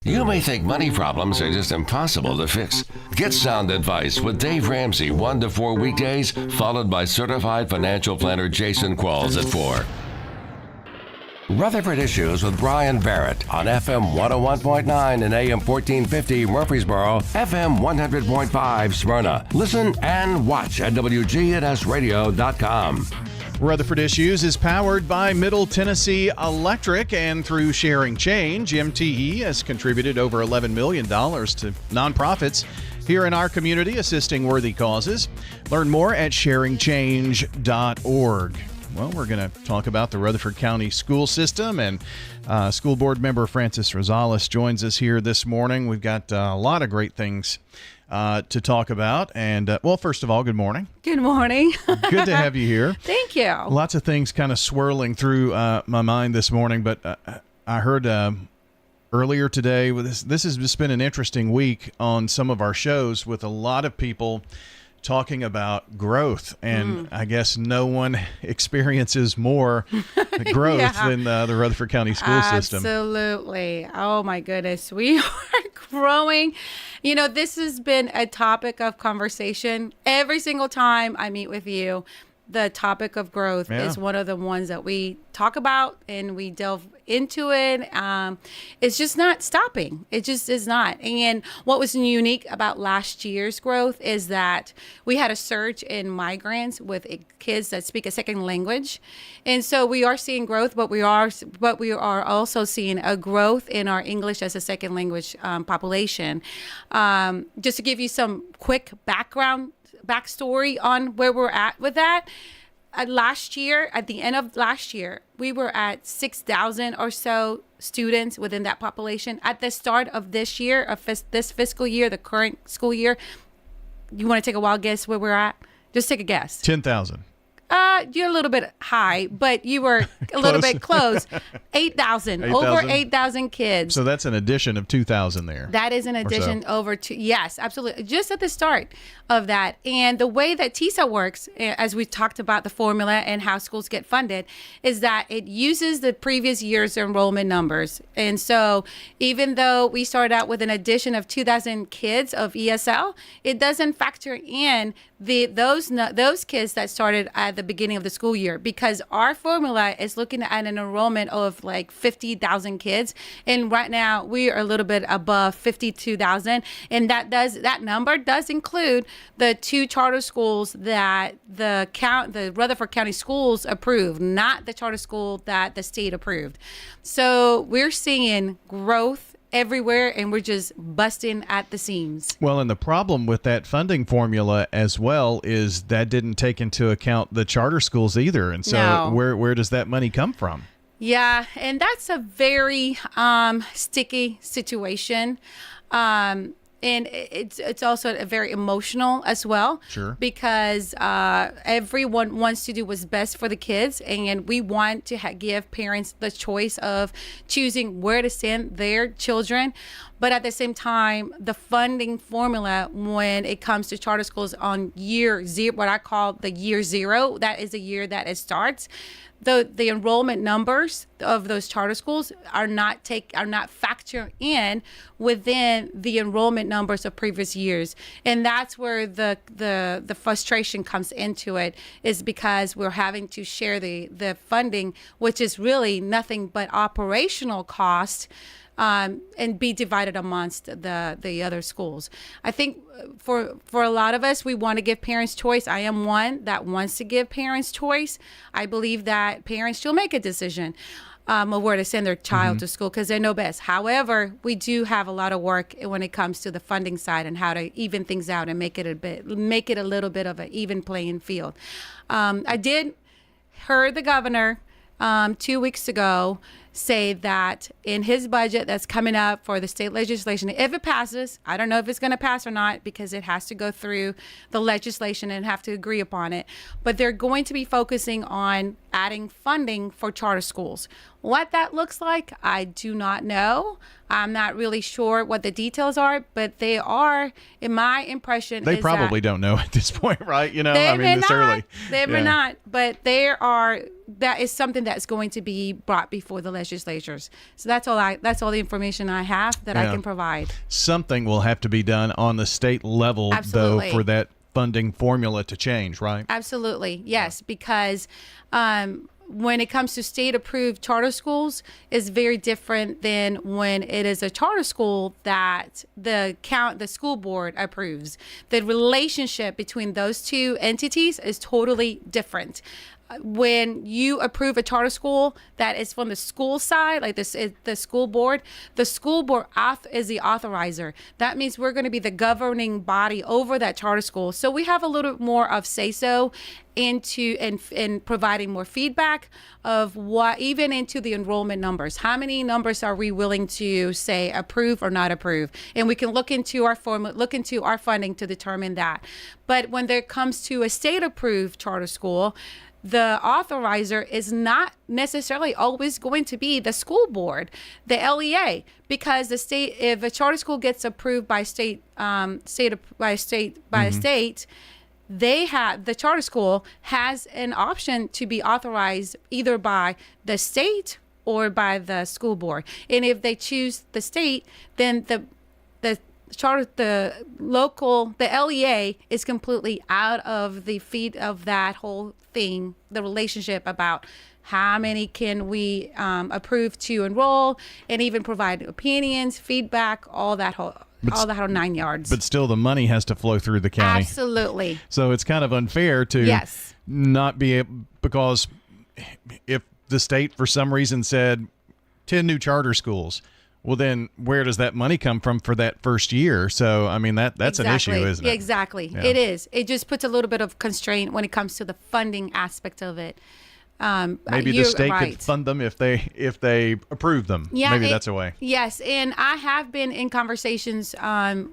You may think money problems are just impossible to fix. Get sound advice with Dave Ramsey 1 to 4 weekdays, followed by certified financial planner Jason Qualls at 4. Rutherford Issues with Brian Barrett on FM 101.9 and AM 1450 Murfreesboro, FM 100.5 Smyrna. Listen and watch at wgnsradio.com. Rutherford Issues is powered by Middle Tennessee Electric, and through Sharing Change, MTE has contributed over $11 million to nonprofits here in our community assisting worthy causes. Learn more at sharingchange.org. Well, we're going to talk about the Rutherford County school system, and school board member Francis Rosales joins us here this morning. We've got a lot of great things to talk about. And, well, first of all, good morning. Good morning. Good to have you here. Thank you. Lots of things kind of swirling through my mind this morning, but I heard earlier today, this has just been an interesting week on some of our shows with a lot of people talking about growth, and I guess no one experiences more growth than the Rutherford County school system. Absolutely. Oh my goodness. We are growing. You know, this has been a topic of conversation every single time I meet with you. The topic of growth is one of the ones that we talk about and we delve into it. It's just not stopping. It just is not. And what was unique about last year's growth is that we had a surge in migrants with kids that speak a second language. And so we are seeing growth, but we are also seeing a growth in our English as a second language population. Just to give you some quick backstory on where we're at with that. Last year, at the end of last year, we were at 6,000 or so students within that population. At the start of this year, this fiscal year, the current school year, you want to take a wild guess where we're at? Just take a guess. 10,000. You're a little bit high, but you were a little bit close. 8,000. Over 8,000 kids. So that's an addition of 2,000 there. That is an addition over to, yes, absolutely. Just at the start of that. And the way that TISA works, as we talked about the formula and how schools get funded, is that it uses the previous year's enrollment numbers. And so even though we started out with an addition of 2,000 kids of ESL, it doesn't factor in those kids that started at the beginning of the school year, because our formula is looking at an enrollment of like 50,000 kids, and right now we are a little bit above 52,000, and that number does include the 2 charter schools that the Rutherford County schools approved, not the charter school that the state approved. So we're seeing growth everywhere, and we're just busting at the seams. Well, and the problem with that funding formula as well is that didn't take into account the charter schools either. And so where does that money come from? Yeah, and that's a very sticky situation. And it's also a very emotional as well. Sure. Because everyone wants to do what's best for the kids, and we want to give parents the choice of choosing where to send their children. But at the same time, the funding formula when it comes to charter schools on year zero, what I call the year zero, that is the year that it starts. The enrollment numbers of those charter schools are not factored in within the enrollment numbers of previous years, and that's where the frustration comes into it, is because we're having to share the funding, which is really nothing but operational cost. And be divided amongst the other schools. I think for a lot of us, we want to give parents choice. I am one that wants to give parents choice. I believe that parents should make a decision of where to send their child to school because they know best. However, we do have a lot of work when it comes to the funding side and how to even things out and make it a little bit of an even playing field. I did hear the governor 2 weeks ago say that in his budget that's coming up for the state legislation, if it passes, I don't know if it's going to pass or not because it has to go through the legislation and have to agree upon it, but they're going to be focusing on adding funding for charter schools. What that looks like, I do not know. I'm not really sure what the details are, but they are, in my impression, they probably don't know at this point, right? You know, I mean, it's early. They may not, but that is something that's going to be brought before the legislatures. So that's all the information I have that I can provide. Something will have to be done on the state level, though, for that funding formula to change, right? Absolutely, yes, because when it comes to state-approved charter schools, is very different than when it is a charter school that the school board approves. The relationship between those two entities is totally different. When you approve a charter school that is from the school side, like this is the school board is the authorizer. That means we're going to be the governing body over that charter school. So we have a little more of say-so in providing more feedback of what, even into the enrollment numbers. How many numbers are we willing to say approve or not approve? And we can look into our funding to determine that. But when there comes to a state-approved charter school, the authorizer is not necessarily always going to be the school board, the LEA, because the state, if a charter school gets approved by state, the charter school has an option to be authorized either by the state or by the school board. And if they choose the state, then the LEA is completely out of the feed of that whole thing, the relationship about how many can we approve to enroll, and even provide opinions, feedback, all that whole 9 yards. But still, the money has to flow through the county. Absolutely. So it's kind of unfair to not be able, because if the state for some reason said 10 new charter schools, well, then where does that money come from for that first year? So, I mean, that's an issue, isn't it? Exactly. Yeah. It is. It just puts a little bit of constraint when it comes to the funding aspect of it. Maybe the state could fund them if they approve them. Yeah, maybe that's a way. Yes, and I have been in conversations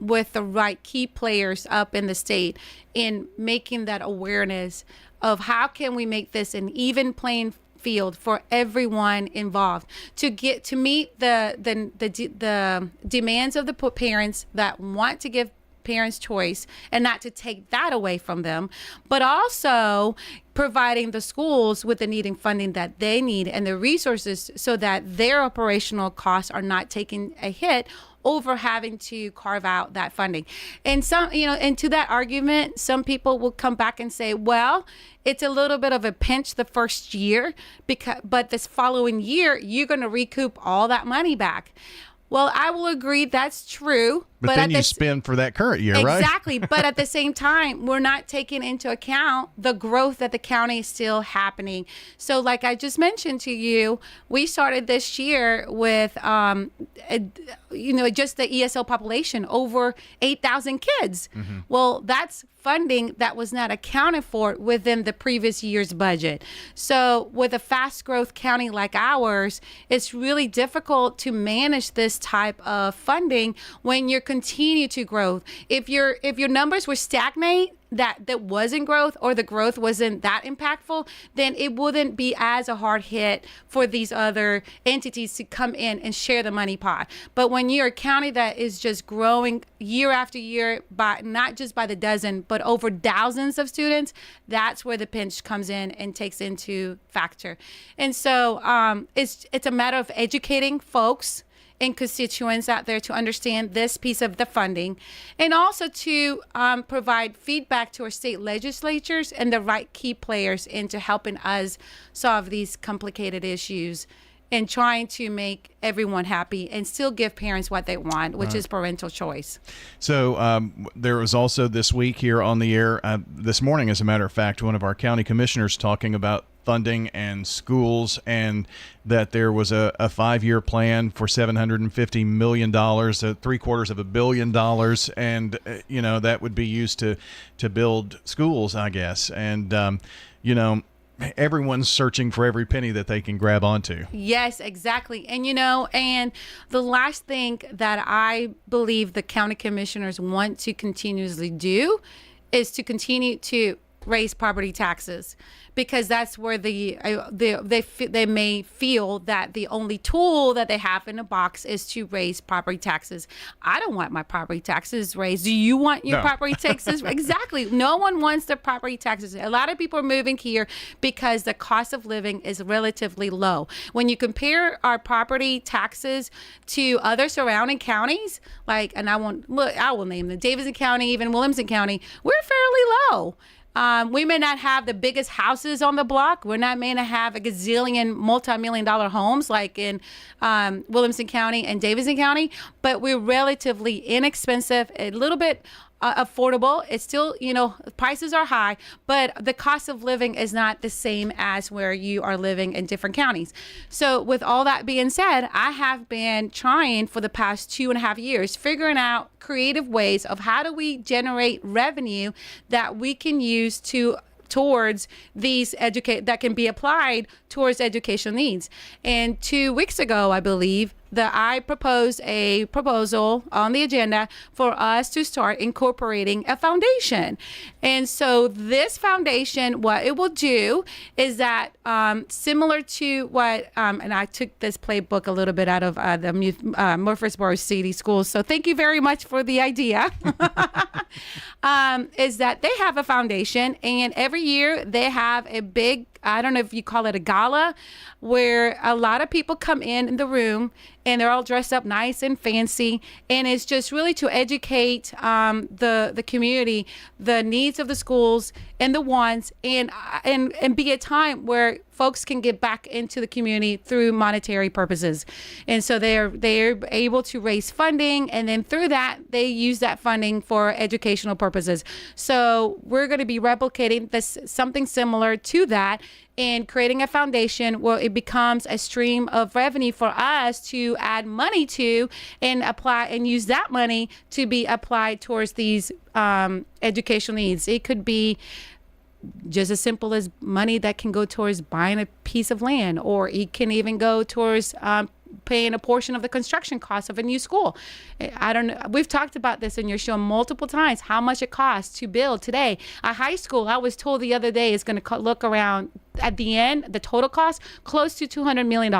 with the right key players up in the state in making that awareness of how can we make this an even playing field for everyone involved to meet the demands of the parents that want to give parents choice and not to take that away from them, but also providing the schools with the needing funding that they need and the resources so that their operational costs are not taking a hit over having to carve out that funding. And and to that argument, some people will come back and say, well, it's a little bit of a pinch the first year, but this following year, you're going to recoup all that money back. Well, I will agree that's true. But then you spend for that current year, right? Exactly. But at the same time, we're not taking into account the growth that the county is still happening. So like I just mentioned to you, we started this year with, just the ESL population, over 8,000 kids. Mm-hmm. Well, that's funding that was not accounted for within the previous year's budget. So with a fast growth county like ours, it's really difficult to manage this type of funding when you're continue to grow. If your numbers were stagnate, that wasn't growth, or the growth wasn't that impactful, then it wouldn't be as a hard hit for these other entities to come in and share the money pot. But when you're a county that is just growing year after year, by not just by the dozen, but over thousands of students, that's where the pinch comes in and takes into factor. And so it's a matter of educating folks and constituents out there to understand this piece of the funding, and also to provide feedback to our state legislatures and the right key players into helping us solve these complicated issues and trying to make everyone happy and still give parents what they want, which is parental choice. So there was also this week here on the air, this morning, as a matter of fact, one of our county commissioners talking about funding and schools, and that there was a 5-year plan for $750 million, $750 million, and that would be used to build schools, I guess. And everyone's searching for every penny that they can grab onto. Yes, exactly. And and the last thing that I believe the county commissioners want to continuously do is to continue to raise property taxes, because that's where they may feel that the only tool that they have in the box is to raise property taxes. I don't want my property taxes raised. Do you want your property taxes? Exactly. No one wants their property taxes. A lot of people are moving here because the cost of living is relatively low. When you compare our property taxes to other surrounding counties, like, and I will name them, Davidson County, even Williamson County, we're fairly low. We may not have the biggest houses on the block. May not have a gazillion multi-million-dollar homes like in Williamson County and Davidson County, but we're relatively inexpensive, a little bit affordable. It's still, prices are high, but the cost of living is not the same as where you are living in different counties. So with all that being said, I have been trying for the past 2.5 years, figuring out creative ways of how do we generate revenue that we can use towards these that can be applied towards educational needs. And 2 weeks ago, I believe, that I proposed a proposal on the agenda for us to start incorporating a foundation. And so this foundation, what it will do is that similar to what, and I took this playbook a little bit out of the Murfreesboro City Schools, so thank you very much for the idea, is that they have a foundation, and every year they have a big, I don't know if you call it a gala, where a lot of people come in the room and they're all dressed up nice and fancy, and it's just really to educate the community, the needs of the schools and the wants, and be a time where folks can get back into the community through monetary purposes. And so they're able to raise funding, and then through that they use that funding for educational purposes. So we're going to be replicating this, something similar to that, and creating a foundation where it becomes a stream of revenue for us to add money to and apply and use that money to be applied towards these educational needs. It could be just as simple as money that can go towards buying a piece of land, or it can even go towards paying a portion of the construction cost of a new school. I don't know. We've talked about this in your show multiple times, how much it costs to build today. A high school, I was told the other day, is going to look around at the end, the total cost, close to $200 million.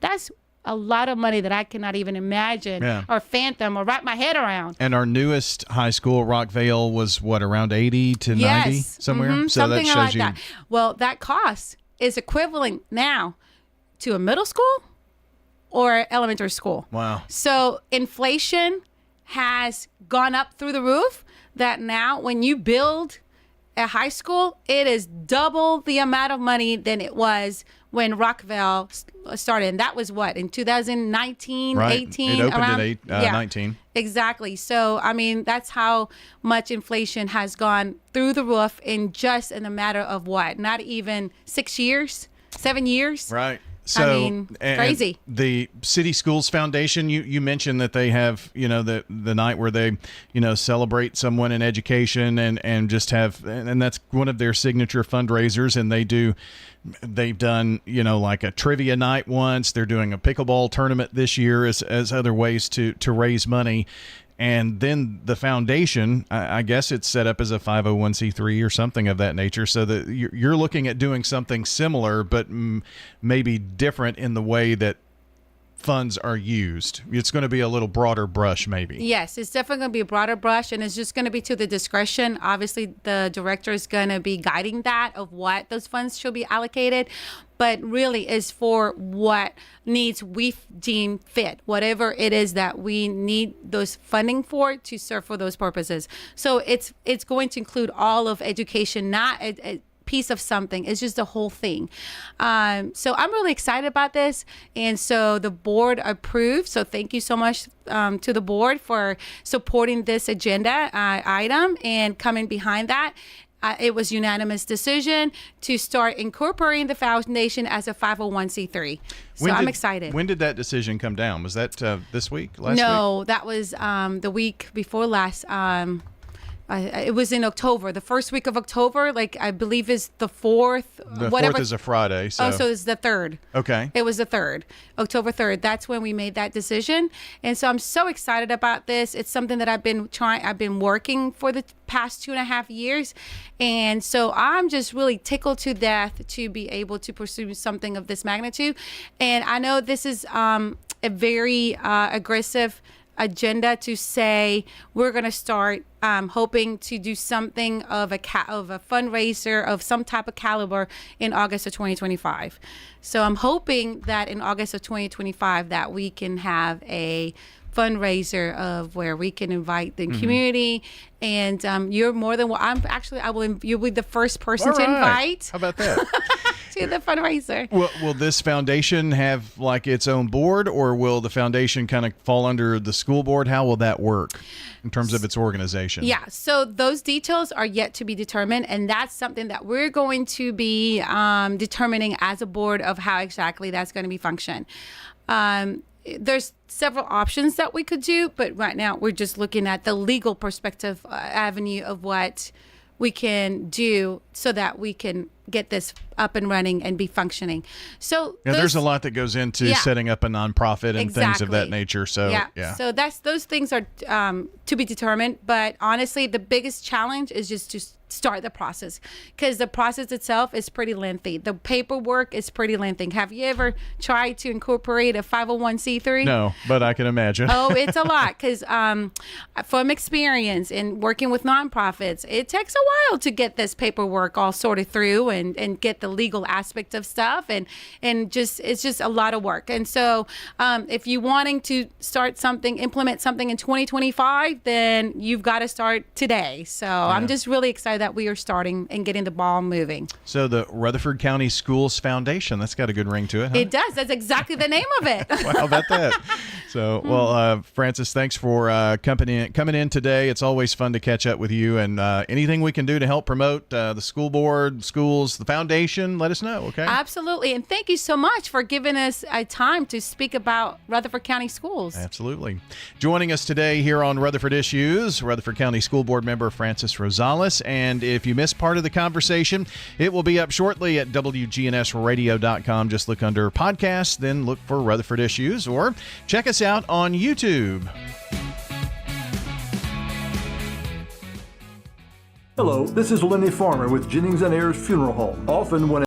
That's a lot of money that I cannot even imagine or fathom or wrap my head around. And our newest high school, Rockvale, was what, around 80 to 90 somewhere? Mm-hmm. So something that shows like you. that. Well, that cost is equivalent now to a middle school or elementary school. Wow. So inflation has gone up through the roof, that now when you build a high school, it is double the amount of money than it was when Rockvale started. And that was what, in 2019, right. 18? It opened in 19. Exactly. So, I mean, that's how much inflation has gone through the roof in a matter of what? Not even 6 years, 7 years? Right. So, I mean, crazy. The City Schools Foundation, you mentioned that they have, the night where they, celebrate someone in education and just have, and that's one of their signature fundraisers. And they've done, like a trivia night once. They're doing a pickleball tournament this year as other ways to raise money. And then the foundation, I guess it's set up as a 501c3 or something of that nature, so that you're looking at doing something similar, but maybe different in the way that funds are used. It's going to be a little broader brush, maybe. Yes, it's definitely going to be a broader brush, and it's just going to be to the discretion. Obviously, the director is going to be guiding that of what those funds should be allocated, but really is for what needs we deem fit, whatever it is that we need those funding for to serve for those purposes. So it's going to include all of education, not a piece of something. It's just the whole thing. So I'm really excited about this. And so the board approved. So thank you so much to the board for supporting this agenda item and coming behind that. It was unanimous decision to start incorporating the foundation as a 501c3. So I'm excited. When did that decision come down? Was that this week? Last week? No, that was the week before last. it was in October, the first week of October, like I believe is the 4th. The 4th is a Friday. So it's the 3rd. Okay. It was the 3rd, October 3rd. That's when we made that decision. And so I'm so excited about this. It's something that I've been working for the past 2.5 years. And so I'm just really tickled to death to be able to pursue something of this magnitude. And I know this is a very aggressive agenda to say we're going to start hoping to do something of a fundraiser of some type of caliber in August of 2025. So I'm hoping that in August of 2025 that we can have a fundraiser of where we can invite the community, and you're more than well. You'll be the first person to invite. How about that? To the fundraiser. Will this foundation have like its own board, or will the foundation kind of fall under the school board? How will that work in terms of its organization? Yeah, so those details are yet to be determined, and that's something that we're going to be determining as a board of how exactly that's going to be function. There's several options that we could do, but right now we're just looking at the legal perspective avenue of what we can do so that we can get this up and running and be functioning. So there's a lot that goes into setting up a nonprofit and things of that nature. So so those things are to be determined. But honestly, the biggest challenge is just to start the process, because the process itself is pretty lengthy. The paperwork is pretty lengthy. Have you ever tried to incorporate a 501c3? No, but I can imagine. Oh, it's a lot, because from experience in working with nonprofits, it takes a while to get this paperwork all sorted through and get the legal aspect of stuff, and it's just a lot of work. And so if you're wanting to implement something in 2025, then you've got to start today. So I'm just really excited that we are starting and getting the ball moving. So the Rutherford County Schools Foundation, that's got a good ring to it, huh? It does. That's exactly the name of it. Well, how about that? So, well, Frances, thanks for coming in today. It's always fun to catch up with you, and anything we can do to help promote the school board, schools, the foundation, let us know, okay? Absolutely. And thank you so much for giving us a time to speak about Rutherford County schools. Absolutely. Joining us today here on Rutherford Issues, Rutherford County School Board member Frances Rosales. And if you missed part of the conversation, it will be up shortly at wgnsradio.com. Just look under podcasts, then look for Rutherford Issues, or check us out on YouTube. Hello, this is Lenny Farmer with Jennings & Ayers Funeral Home. Often when